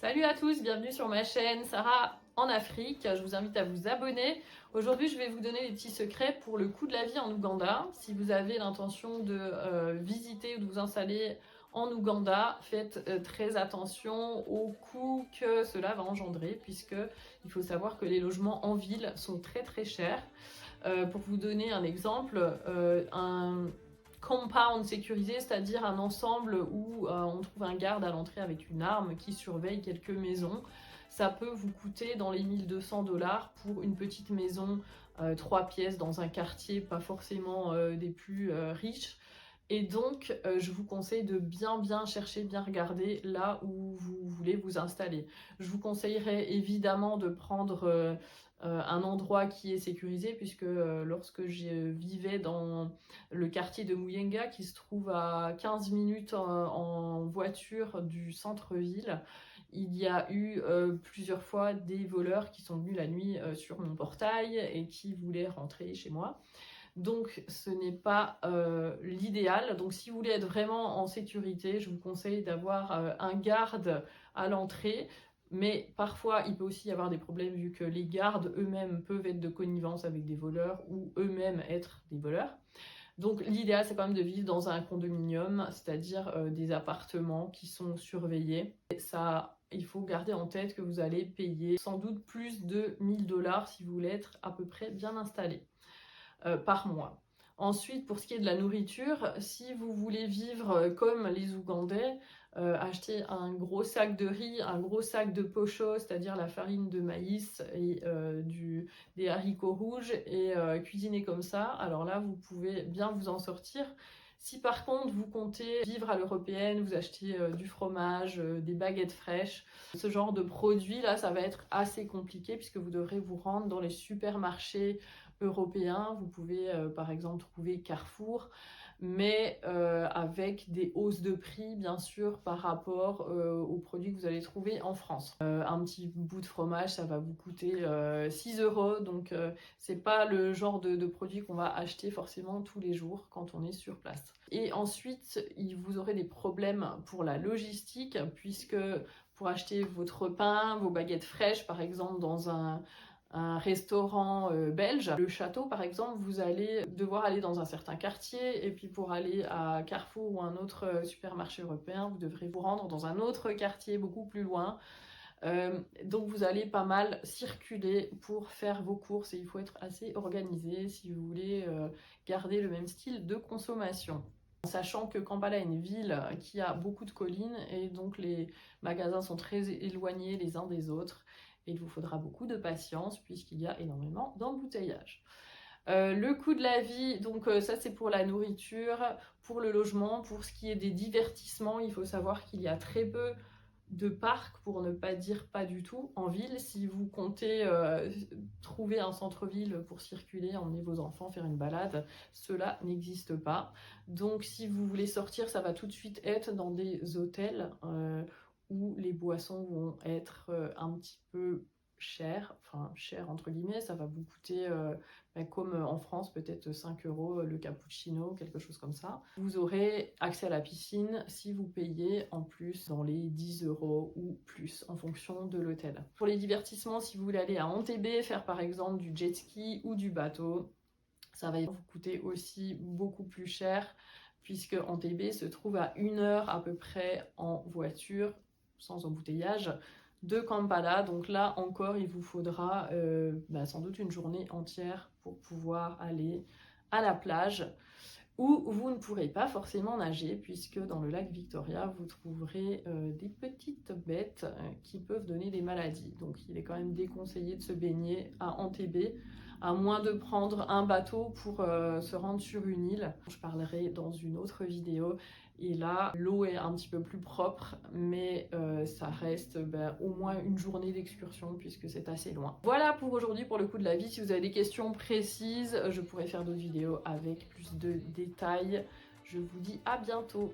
Salut à tous, bienvenue sur ma chaîne Sarah en Afrique. Je vous invite à vous abonner. Aujourd'hui, je vais vous donner des petits secrets pour le coût de la vie en Ouganda. Si vous avez l'intention de visiter ou de vous installer en Ouganda, faites très attention au coût que cela va engendrer, puisque il faut savoir que les logements en ville sont très chers. Pour vous donner un exemple, un compound sécurisé, c'est-à-dire un ensemble où on trouve un garde à l'entrée avec une arme qui surveille quelques maisons. Ça peut vous coûter dans les 1200 $ pour une petite maison 3 pièces dans un quartier pas forcément des plus riches. Et donc, je vous conseille de bien chercher, bien regarder là où vous voulez vous installer. Je vous conseillerais évidemment de prendre un endroit qui est sécurisé, puisque lorsque je vivais dans le quartier de Muyinga, qui se trouve à 15 minutes en voiture du centre-ville, il y a eu plusieurs fois des voleurs qui sont venus la nuit sur mon portail et qui voulaient rentrer chez moi. Donc ce n'est pas l'idéal. Donc si vous voulez être vraiment en sécurité, je vous conseille d'avoir un garde à l'entrée. Mais parfois, il peut aussi y avoir des problèmes vu que les gardes eux-mêmes peuvent être de connivence avec des voleurs ou eux-mêmes être des voleurs. Donc l'idéal, c'est quand même de vivre dans un condominium, c'est-à-dire des appartements qui sont surveillés. Et ça, il faut garder en tête que vous allez payer sans doute plus de 1000 $ si vous voulez être à peu près bien installé par mois. Ensuite, pour ce qui est de la nourriture, si vous voulez vivre comme les Ougandais, achetez un gros sac de riz, un gros sac de pocho, c'est-à-dire la farine de maïs et des haricots rouges, et cuisiner comme ça. Alors là, vous pouvez bien vous en sortir. Si par contre vous comptez vivre à l'européenne, vous achetez du fromage, des baguettes fraîches, ce genre de produits là, ça va être assez compliqué puisque vous devrez vous rendre dans les supermarchés européens. Vous pouvez par exemple trouver Carrefour, mais avec des hausses de prix bien sûr par rapport aux produits que vous allez trouver en France. Un petit bout de fromage, ça va vous coûter 6 €, donc c'est pas le genre de produit qu'on va acheter forcément tous les jours quand on est sur place. Et ensuite, vous aurez des problèmes pour la logistique, puisque pour acheter votre pain, vos baguettes fraîches par exemple dans un restaurant belge, le Château par exemple, vous allez devoir aller dans un certain quartier, et puis pour aller à Carrefour ou un autre supermarché européen, vous devrez vous rendre dans un autre quartier beaucoup plus loin. Donc vous allez pas mal circuler pour faire vos courses et il faut être assez organisé si vous voulez garder le même style de consommation. Sachant que Kampala est une ville qui a beaucoup de collines et donc les magasins sont très éloignés les uns des autres et il vous faudra beaucoup de patience puisqu'il y a énormément d'embouteillages. Le coût de la vie, donc ça c'est pour la nourriture, pour le logement. Pour ce qui est des divertissements, il faut savoir qu'il y a très peu de parcs, pour ne pas dire pas du tout, en ville. Si vous comptez trouver un centre-ville pour circuler, emmener vos enfants, faire une balade, cela n'existe pas. Donc si vous voulez sortir, ça va tout de suite être dans des hôtels où les boissons vont être un petit peu chères, enfin chères entre guillemets, ça va vous coûter comme en France peut-être 5 € le cappuccino, quelque chose comme ça. Vous aurez accès à la piscine si vous payez en plus dans les 10 € ou plus en fonction de l'hôtel. Pour les divertissements, si vous voulez aller à Entebbe, faire par exemple du jet ski ou du bateau, ça va vous coûter aussi beaucoup plus cher puisque Entebbe se trouve à 1 heure à peu près en voiture, sans embouteillage, de Kampala. Donc là encore, il vous faudra sans doute une journée entière pour pouvoir aller à la plage, où vous ne pourrez pas forcément nager, puisque dans le lac Victoria, vous trouverez des petites bêtes qui peuvent donner des maladies. Donc il est quand même déconseillé de se baigner à Entebbe, à moins de prendre un bateau pour se rendre sur une île. Je parlerai dans une autre vidéo. Et là, l'eau est un petit peu plus propre, mais ça reste au moins une journée d'excursion puisque c'est assez loin. Voilà pour aujourd'hui pour le coût de la vie. Si vous avez des questions précises, je pourrais faire d'autres vidéos avec plus de détails. Je vous dis à bientôt.